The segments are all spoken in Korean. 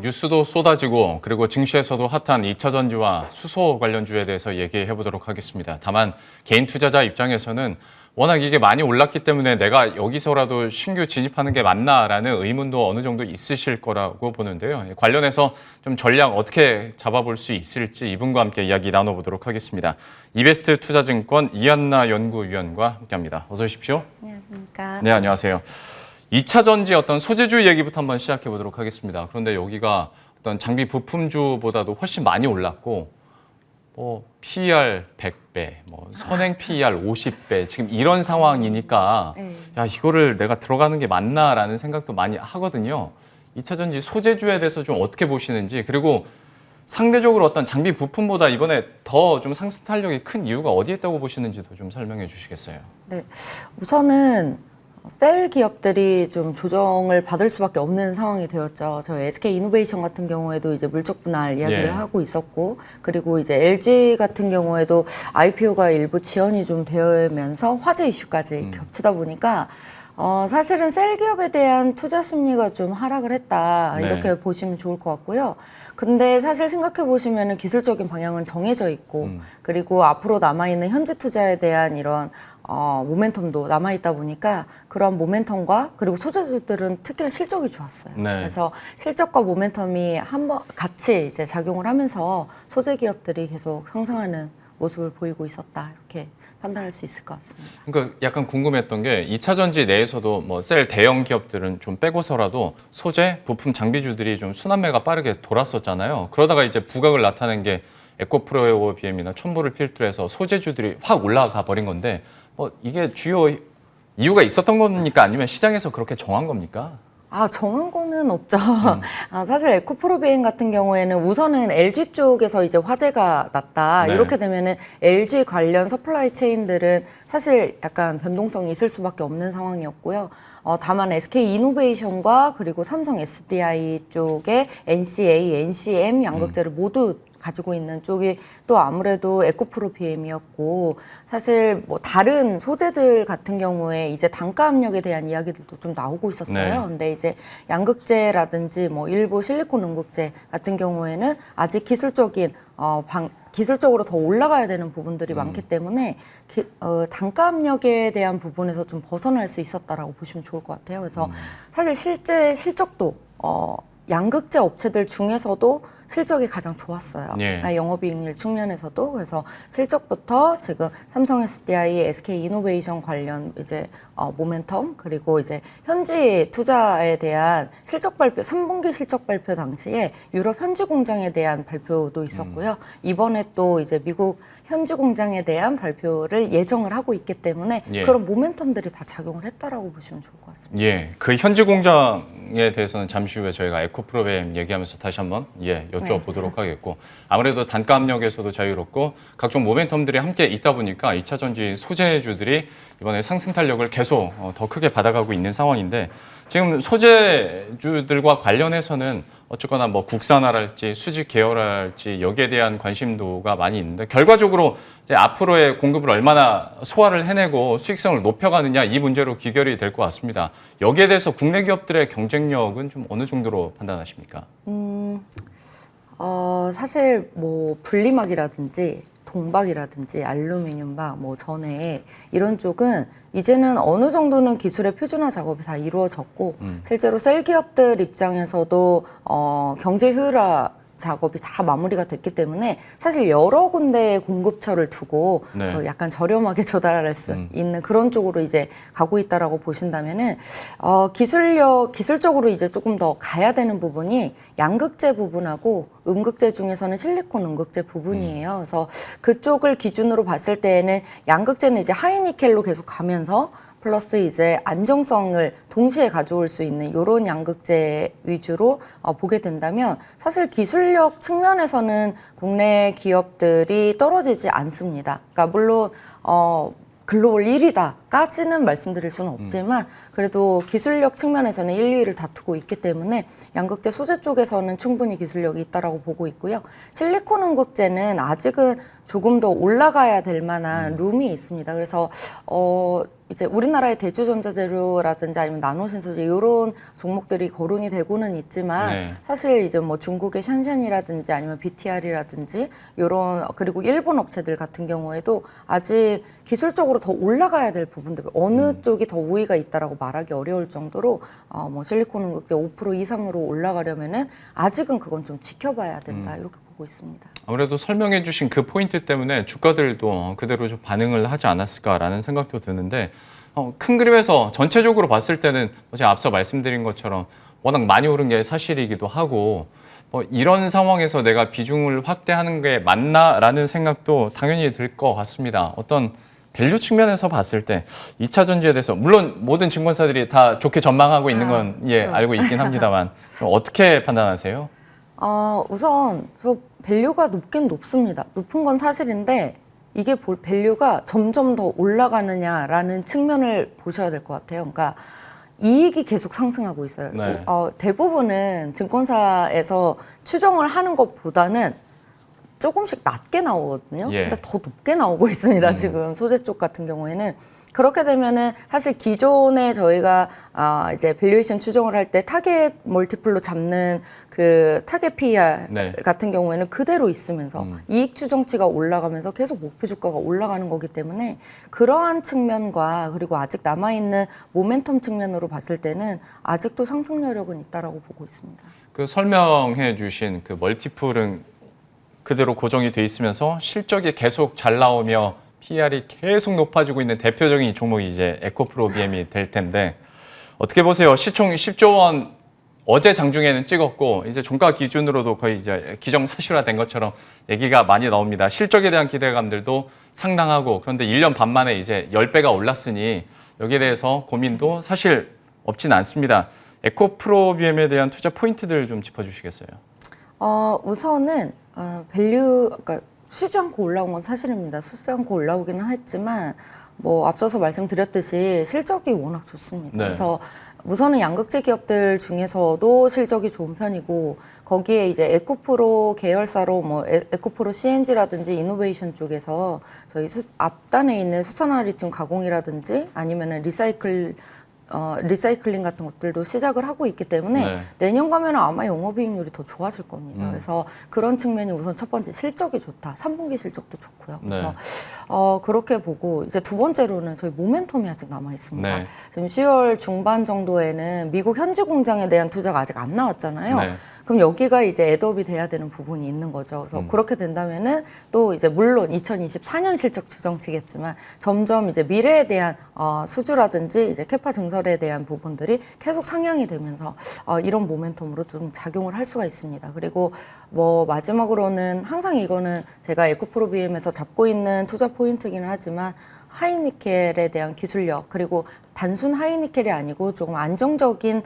뉴스도 쏟아지고 그리고 증시에서도 핫한 2차 전지와 수소 관련주에 대해서 얘기해 보도록 하겠습니다. 다만 개인 투자자 입장에서는 워낙 이게 많이 올랐기 때문에 내가 여기서라도 신규 진입하는 게 맞나라는 의문도 어느 정도 있으실 거라고 보는데요. 관련해서 좀 전략 어떻게 잡아볼 수 있을지 이분과 함께 이야기 나눠보도록 하겠습니다. 이베스트 투자증권 이한나 연구위원과 함께합니다. 어서 오십시오. 안녕하십니까. 네, 안녕하세요. 2차 전지 어떤 소재주 얘기부터 한번 시작해 보도록 하겠습니다. 그런데 여기가 어떤 장비 부품주보다도 훨씬 많이 올랐고, PER 100배, 선행 PER 50배, 지금 이런 상황이니까, 야, 이거를 내가 들어가는 게 맞나라는 생각도 많이 하거든요. 2차 전지 소재주에 대해서 좀 어떻게 보시는지, 그리고 상대적으로 어떤 장비 부품보다 이번에 더 좀 상승 탄력이 큰 이유가 어디에 있다고 보시는지도 좀 설명해 주시겠어요? 네, 우선은 셀 기업들이 좀 조정을 받을 수밖에 없는 상황이 되었죠. 저희 SK 이노베이션 같은 경우에도 이제 물적 분할 이야기를 하고 있었고, 그리고 이제 LG 같은 경우에도 IPO가 일부 지연이 좀 되면서 화재 이슈까지 겹치다 보니까 사실은 셀 기업에 대한 투자 심리가 좀 하락을 했다, 이렇게 보시면 좋을 것 같고요. 근데 사실 생각해 보시면은 기술적인 방향은 정해져 있고, 그리고 앞으로 남아있는 현지 투자에 대한 이런 모멘텀도 남아있다 보니까 그런 모멘텀과 그리고 소재주들은 특히나 실적이 좋았어요. 그래서 실적과 모멘텀이 한번 같이 이제 작용을 하면서 소재 기업들이 계속 상승하는 모습을 보이고 있었다, 이렇게 판단할 수 있을 것 같습니다. 그러니까 약간 궁금했던 게 2차 전지 내에서도 셀 대형 기업들은 좀 빼고서라도 소재, 부품 장비주들이 좀 순환매가 빠르게 돌았었잖아요. 그러다가 이제 부각을 나타낸 게 에코프로비엠이나 첨보를 필두로 해서 소재주들이 확 올라가 버린 건데 이게 주요 이유가 있었던 겁니까? 아니면 시장에서 그렇게 정한 겁니까? 정한 거는 없죠. 사실 에코프로비엠 같은 경우에는 우선은 LG 쪽에서 이제 화재가 났다. 이렇게 되면은 LG 관련 서플라이 체인들은 사실 약간 변동성이 있을 수밖에 없는 상황이었고요. 다만 SK 이노베이션과 그리고 삼성 SDI 쪽의 NCA, NCM 양극재를 모두 가지고 있는 쪽이 또 아무래도 에코프로비엠이었고, 사실 다른 소재들 같은 경우에 이제 단가 압력에 대한 이야기들도 좀 나오고 있었어요. 근데 이제 양극재라든지 일부 실리콘 음극재 같은 경우에는 아직 기술적인 기술적으로 더 올라가야 되는 부분들이 많기 때문에 단가 압력에 대한 부분에서 좀 벗어날 수 있었다라고 보시면 좋을 것 같아요. 그래서 사실 실제 실적도 양극재 업체들 중에서도 실적이 가장 좋았어요. 영업이익률 측면에서도. 그래서 실적부터 지금 삼성 SDI, SK 이노베이션 관련 이제 모멘텀, 그리고 이제 현지 투자에 대한 실적 발표, 3분기 실적 발표 당시에 유럽 현지 공장에 대한 발표도 있었고요. 이번에 또 이제 미국 현지 공장에 대한 발표를 예정을 하고 있기 때문에 그런 모멘텀들이 다 작용을 했다라고 보시면 좋을 것 같습니다. 그 현지 공장에 대해서는 잠시 후에 저희가 에코프로비엠 얘기하면서 다시 한번 여쭤보도록 하겠고, 아무래도 단가 압력에서도 자유롭고 각종 모멘텀들이 함께 있다 보니까 2차 전지 소재주들이 이번에 상승 탄력을 계속 더 크게 받아가고 있는 상황인데, 지금 소재주들과 관련해서는 어쨌거나 국산화랄지 수직 계열화랄지 여기에 대한 관심도가 많이 있는데, 결과적으로 이제 앞으로의 공급을 얼마나 소화를 해내고 수익성을 높여가느냐, 이 문제로 귀결이 될 것 같습니다. 여기에 대해서 국내 기업들의 경쟁력은 좀 어느 정도로 판단하십니까? 사실 분리막이라든지 동박이라든지 알루미늄박, 전해 이런 쪽은 이제는 어느 정도는 기술의 표준화 작업이 다 이루어졌고, 실제로 셀 기업들 입장에서도 경제 효율화 작업이 다 마무리가 됐기 때문에 사실 여러 군데의 공급처를 두고 더 약간 저렴하게 조달할 수 있는 그런 쪽으로 이제 가고 있다라고 보신다면은 기술적으로 이제 조금 더 가야 되는 부분이 양극재 부분하고 음극재 중에서는 실리콘 음극재 부분이에요. 그래서 그쪽을 기준으로 봤을 때에는 양극재는 이제 하이니켈로 계속 가면서 플러스 이제 안정성을 동시에 가져올 수 있는 이런 양극재 위주로 보게 된다면 사실 기술력 측면에서는 국내 기업들이 떨어지지 않습니다. 그러니까 물론 글로벌 1위다까지는 말씀드릴 수는 없지만 그래도 기술력 측면에서는 1, 2위를 다투고 있기 때문에 양극재 소재 쪽에서는 충분히 기술력이 있다라고 보고 있고요. 실리콘 음극재는 아직은 조금 더 올라가야 될 만한 룸이 있습니다. 그래서 이제 우리나라의 대주전자재료라든지 아니면 나노신소재 이런 종목들이 거론이 되고는 있지만 네. 사실 이제 뭐 중국의 샨샨이라든지 아니면 BTR이라든지 이런 그리고 일본 업체들 같은 경우에도 아직 기술적으로 더 올라가야 될 부분들 어느 쪽이 더 우위가 있다라고 말하기 어려울 정도로 뭐 실리콘 음극재 5% 이상으로 올라가려면은 아직은 그건 좀 지켜봐야 된다 이렇게 보고 있습니다. 아무래도 설명해 주신 그 포인트 때문에 주가들도 그대로 좀 반응을 하지 않았을까라는 생각도 드는데 큰 그림에서 전체적으로 봤을 때는 제가 앞서 말씀드린 것처럼 워낙 많이 오른 게 사실이기도 하고 이런 상황에서 내가 비중을 확대하는 게 맞나라는 생각도 당연히 들 것 같습니다. 어떤 밸류 측면에서 봤을 때 2차 전지에 대해서 물론 모든 증권사들이 다 좋게 전망하고 있는 건 그렇죠. 알고 있긴 합니다만 어떻게 판단하세요? 우선 저 밸류가 높긴 높습니다. 높은 건 사실인데 이게 밸류가 점점 더 올라가느냐라는 측면을 보셔야 될 것 같아요. 그러니까 이익이 계속 상승하고 있어요. 네. 대부분은 증권사에서 추정을 하는 것보다는 조금씩 낮게 나오거든요. 예. 근데 더 높게 나오고 있습니다. 지금 소재 쪽 같은 경우에는. 그렇게 되면은 사실 기존에 저희가 이제 밸류에이션 추정을 할 때 타겟 멀티플로 잡는 그 타겟 PER 네. 같은 경우에는 그대로 있으면서 이익 추정치가 올라가면서 계속 목표 주가가 올라가는 거기 때문에 그러한 측면과 그리고 아직 남아있는 모멘텀 측면으로 봤을 때는 아직도 상승 여력은 있다라고 보고 있습니다. 그 설명해 주신 그 멀티플은 그대로 고정이 돼 있으면서 실적이 계속 잘 나오며 PR이 계속 높아지고 있는 대표적인 종목이 이제 에코프로비엠이 될 텐데 어떻게 보세요? 시총 10조 원 어제 장중에는 찍었고 이제 종가 기준으로도 거의 이제 기정사실화된 것처럼 얘기가 많이 나옵니다. 실적에 대한 기대감들도 상당하고 그런데 1년 반 만에 이제 10배가 올랐으니 여기에 대해서 고민도 사실 없진 않습니다. 에코프로비엠에 대한 투자 포인트들 좀 짚어주시겠어요? 우선은 그러니까 쉬지 않고 올라온 건 사실입니다. 쉬지 않고 올라오기는 했지만 뭐 앞서서 말씀드렸듯이 실적이 워낙 좋습니다. 네. 그래서 우선은 양극재 기업들 중에서도 실적이 좋은 편이고 거기에 이제 에코프로 계열사로 뭐 에코프로 CNG라든지 이노베이션 쪽에서 저희 앞단에 있는 수산화 리튬 가공이라든지 아니면은 리사이클링 같은 것들도 시작을 하고 있기 때문에 네. 내년 가면 아마 영업이익률이 더 좋아질 겁니다. 그래서 그런 측면이 우선 첫 번째 실적이 좋다. 3분기 실적도 좋고요. 그래서 그렇게 보고 이제 두 번째로는 저희 모멘텀이 아직 남아 있습니다. 네. 지금 10월 중반 정도에는 미국 현지 공장에 대한 투자가 아직 안 나왔잖아요. 네. 그럼 여기가 이제 애드업이 돼야 되는 부분이 있는 거죠. 그래서 그렇게 된다면은 또 이제 물론 2024년 실적 추정치겠지만 점점 이제 미래에 대한 수주라든지 이제 캐파 증설에 대한 부분들이 계속 상향이 되면서 이런 모멘텀으로 좀 작용을 할 수가 있습니다. 그리고 뭐 마지막으로는 항상 이거는 제가 에코프로비엠에서 잡고 있는 투자 포인트이기는 하지만 하이니켈에 대한 기술력 그리고 단순 하이니켈이 아니고 조금 안정적인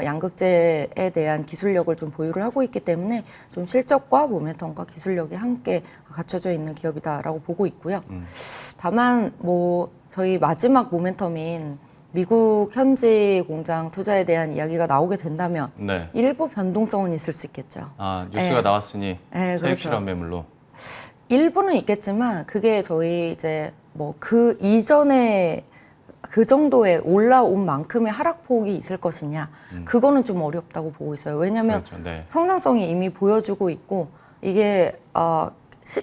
양극재에 대한 기술력을 좀 보유를 하고 있기 때문에 좀 실적과 모멘텀과 기술력이 함께 갖춰져 있는 기업이다라고 보고 있고요. 다만 뭐 저희 마지막 모멘텀인 미국 현지 공장 투자에 대한 이야기가 나오게 된다면 네. 일부 변동성은 있을 수 있겠죠. 뉴스가 네. 나왔으니 네, 차익 그렇죠. 실현 매물로. 일부는 있겠지만 그게 저희 이제 뭐 그 이전에 그 정도의 올라온 만큼의 하락폭이 있을 것이냐 그거는 좀 어렵다고 보고 있어요. 왜냐하면 그렇죠. 네. 성장성이 이미 보여주고 있고 이게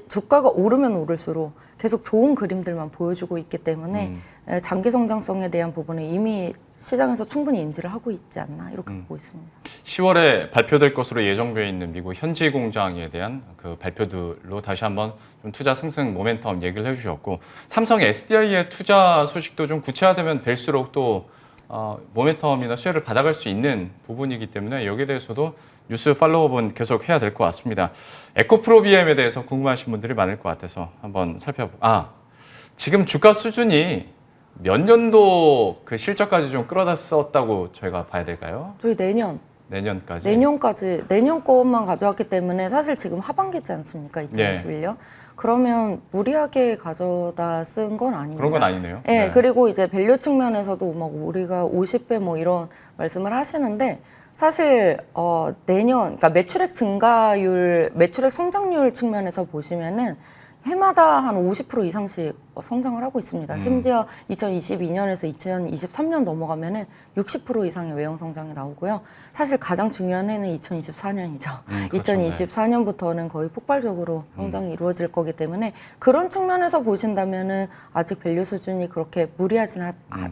주가가 오르면 오를수록 계속 좋은 그림들만 보여주고 있기 때문에 장기 성장성에 대한 부분은 이미 시장에서 충분히 인지를 하고 있지 않나 이렇게 보고 있습니다. 10월에 발표될 것으로 예정되어 있는 미국 현지 공장에 대한 그 발표들로 다시 한번 좀 투자 상승 모멘텀 얘기를 해주셨고 삼성 SDI의 투자 소식도 좀 구체화되면 될수록 또 모멘텀이나 수혜를 받아갈 수 있는 부분이기 때문에 여기에 대해서도 뉴스 팔로우업은 계속 해야 될 것 같습니다. 에코프로비엠에 대해서 궁금하신 분들이 많을 것 같아서 한번 지금 주가 수준이 몇 년도 그 실적까지 좀 끌어다 썼다고 저희가 봐야 될까요? 저희 내년 내년까지. 내년 것만 가져왔기 때문에 사실 지금 하반기지 않습니까? 2021년. 그러면 무리하게 가져다 쓴 건 아닙니다. 그런 건 아니네요. 네, 네. 그리고 이제 밸류 측면에서도 막 우리가 50배 뭐 이런 말씀을 하시는데 사실 내년 그러니까 매출액 증가율, 매출액 성장률 측면에서 보시면은 해마다 한 50% 이상씩 성장을 하고 있습니다. 심지어 2022년에서 2023년 넘어가면은 60% 이상의 외형 성장이 나오고요. 사실 가장 중요한 해는 2024년이죠. 그렇죠. 2024년부터는 거의 폭발적으로 성장이 이루어질 거기 때문에 그런 측면에서 보신다면은 아직 밸류 수준이 그렇게 무리하진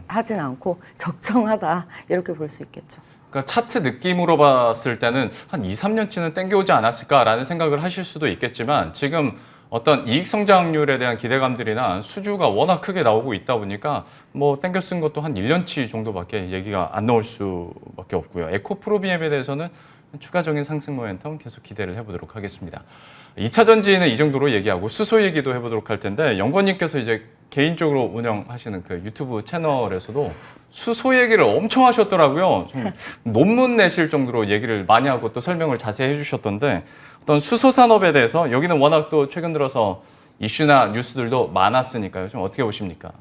하진 않고 적정하다 이렇게 볼 수 있겠죠. 그러니까 차트 느낌으로 봤을 때는 한 2, 3년치는 땡겨오지 않았을까라는 생각을 하실 수도 있겠지만 지금 어떤 이익 성장률에 대한 기대감들이나 수주가 워낙 크게 나오고 있다 보니까 뭐 땡겨 쓴 것도 한 1년치 정도밖에 얘기가 안 나올 수밖에 없고요. 에코프로비엠에 대해서는 추가적인 상승 모멘텀 계속 기대를 해보도록 하겠습니다. 2차 전지는 이 정도로 얘기하고 수소 얘기도 해보도록 할 텐데 연구원님께서 이제 개인적으로 운영하시는 그 유튜브 채널에서도 수소 얘기를 엄청 하셨더라고요. 좀 논문 내실 정도로 얘기를 많이 하고 또 설명을 자세히 해주셨던데 어떤 수소 산업에 대해서 여기는 워낙 또 최근 들어서 이슈나 뉴스들도 많았으니까요. 좀 어떻게 보십니까?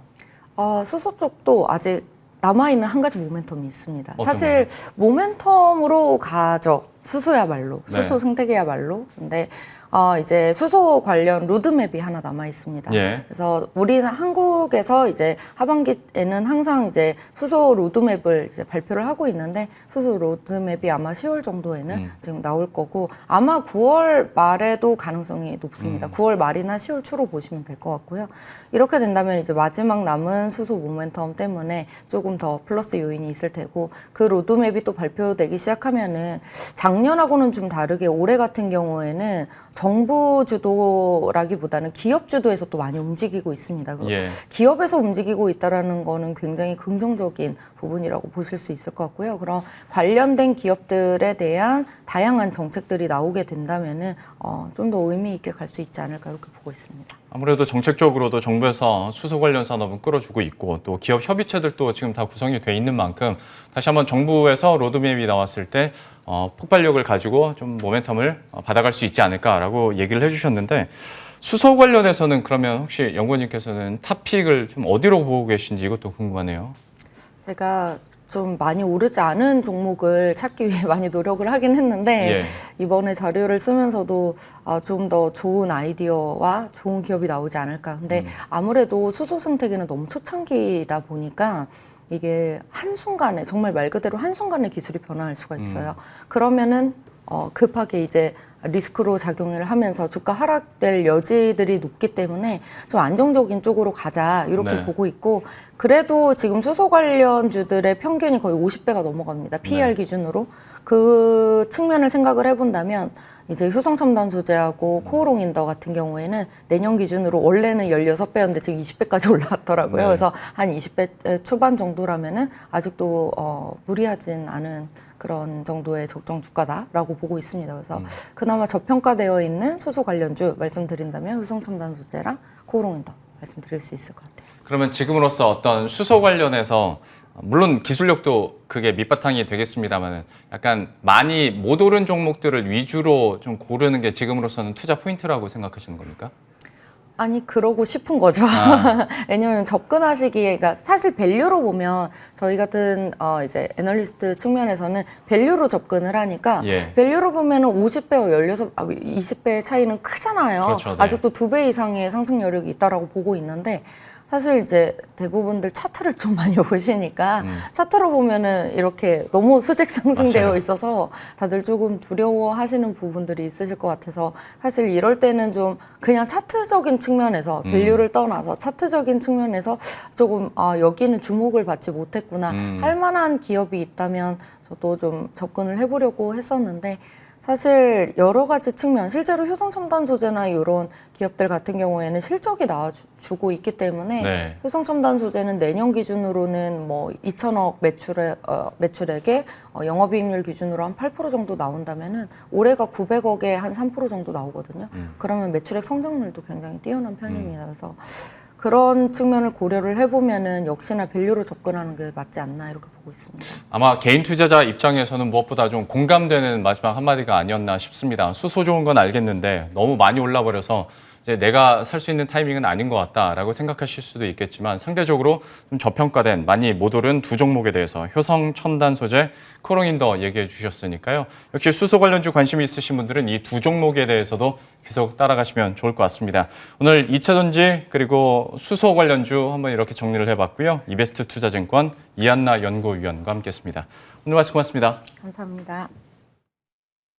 수소 쪽도 아직 남아있는 한 가지 모멘텀이 있습니다. 어떤 사실 모멘텀으로 가죠. 수소야말로, 네. 수소 생태계야말로. 근데 이제 수소 관련 로드맵이 하나 남아 있습니다. 예. 그래서 우리는 한국에서 이제 하반기에는 항상 이제 수소 로드맵을 이제 발표를 하고 있는데 수소 로드맵이 아마 10월 정도에는 지금 나올 거고 아마 9월 말에도 가능성이 높습니다. 9월 말이나 10월 초로 보시면 될 것 같고요. 이렇게 된다면 이제 마지막 남은 수소 모멘텀 때문에 조금 더 플러스 요인이 있을 테고 그 로드맵이 또 발표되기 시작하면은 작년하고는 좀 다르게 올해 같은 경우에는 정부 주도라기보다는 기업 주도에서 또 많이 움직이고 있습니다. 예. 기업에서 움직이고 있다라는 거는 굉장히 긍정적인 부분이라고 보실 수 있을 것 같고요. 그럼 관련된 기업들에 대한 다양한 정책들이 나오게 된다면은 좀 더 의미 있게 갈 수 있지 않을까 이렇게 보고 있습니다. 아무래도 정책적으로도 정부에서 수소 관련 산업은 끌어주고 있고 또 기업 협의체들도 지금 다 구성이 돼 있는 만큼 다시 한번 정부에서 로드맵이 나왔을 때 폭발력을 가지고 좀 모멘텀을 받아갈 수 있지 않을까라고 얘기를 해주셨는데 수소 관련해서는 그러면 혹시 연구원님께서는 탑픽을 좀 어디로 보고 계신지 이것도 궁금하네요. 제가 좀 많이 오르지 않은 종목을 찾기 위해 많이 노력을 하긴 했는데 이번에 자료를 쓰면서도 좀 더 좋은 아이디어와 좋은 기업이 나오지 않을까. 근데 아무래도 수소 생태계는 너무 초창기다 보니까 이게 한순간에 정말 말 그대로 한순간에 기술이 변화할 수가 있어요. 그러면은 급하게 이제 리스크로 작용을 하면서 주가 하락될 여지들이 높기 때문에 좀 안정적인 쪽으로 가자 이렇게 보고 있고 그래도 지금 수소 관련주들의 평균이 거의 50배가 넘어갑니다. PER 기준으로. 그 측면을 생각을 해본다면 이제 효성첨단 소재하고 코오롱인더 같은 경우에는 내년 기준으로 원래는 16배였는데 지금 20배까지 올라왔더라고요. 그래서 한 20배 초반 정도라면은 아직도 무리하진 않은 그런 정도의 적정 주가다라고 보고 있습니다. 그래서 그나마 저평가되어 있는 수소 관련주 말씀드린다면 효성첨단 소재랑 코오롱인더 말씀드릴 수 있을 것 같아요. 그러면 지금으로서 어떤 수소 관련해서 물론 기술력도 그게 밑바탕이 되겠습니다만 약간 많이 못 오른 종목들을 위주로 좀 고르는 게 지금으로서는 투자 포인트라고 생각하시는 겁니까? 아니 그러고 싶은 거죠. 왜냐하면 접근하시기에 그러니까 사실 밸류로 보면 저희 같은 이제 애널리스트 측면에서는 밸류로 접근을 하니까 밸류로 보면은 50배와 20배 차이는 크잖아요. 그렇죠, 아직도 2배 이상의 상승 여력이 있다라고 보고 있는데 사실 이제 대부분들 차트를 좀 많이 보시니까 차트로 보면은 이렇게 너무 수직 상승되어 있어서 다들 조금 두려워하시는 부분들이 있으실 것 같아서 사실 이럴 때는 좀 그냥 차트적인 측면에서 밸류를 떠나서 차트적인 측면에서 조금 여기는 주목을 받지 못했구나 할 만한 기업이 있다면 저도 좀 접근을 해보려고 했었는데 사실 여러 가지 측면, 실제로 효성첨단 소재나 이런 기업들 같은 경우에는 실적이 나와주고 있기 때문에 효성첨단 소재는 내년 기준으로는 뭐 2천억 매출액에 영업이익률 기준으로 한 8% 정도 나온다면은 올해가 900억에 한 3% 정도 나오거든요. 그러면 매출액 성장률도 굉장히 뛰어난 편입니다. 그래서 그런 측면을 고려를 해보면은 역시나 밸류로 접근하는 게 맞지 않나 이렇게 보고 있습니다. 아마 개인 투자자 입장에서는 무엇보다 좀 공감되는 마지막 한마디가 아니었나 싶습니다. 수소 좋은 건 알겠는데 너무 많이 올라버려서 이제 내가 살 수 있는 타이밍은 아닌 것 같다라고 생각하실 수도 있겠지만 상대적으로 좀 저평가된 많이 못 오른 두 종목에 대해서 효성 첨단 소재, 코롱인더 얘기해 주셨으니까요. 역시 수소 관련주 관심이 있으신 분들은 이 두 종목에 대해서도 계속 따라가시면 좋을 것 같습니다. 오늘 2차전지 그리고 수소 관련주 한번 이렇게 정리를 해봤고요. 이베스트 투자증권 이한나 연구위원과 함께했습니다. 오늘 말씀 고맙습니다. 감사합니다.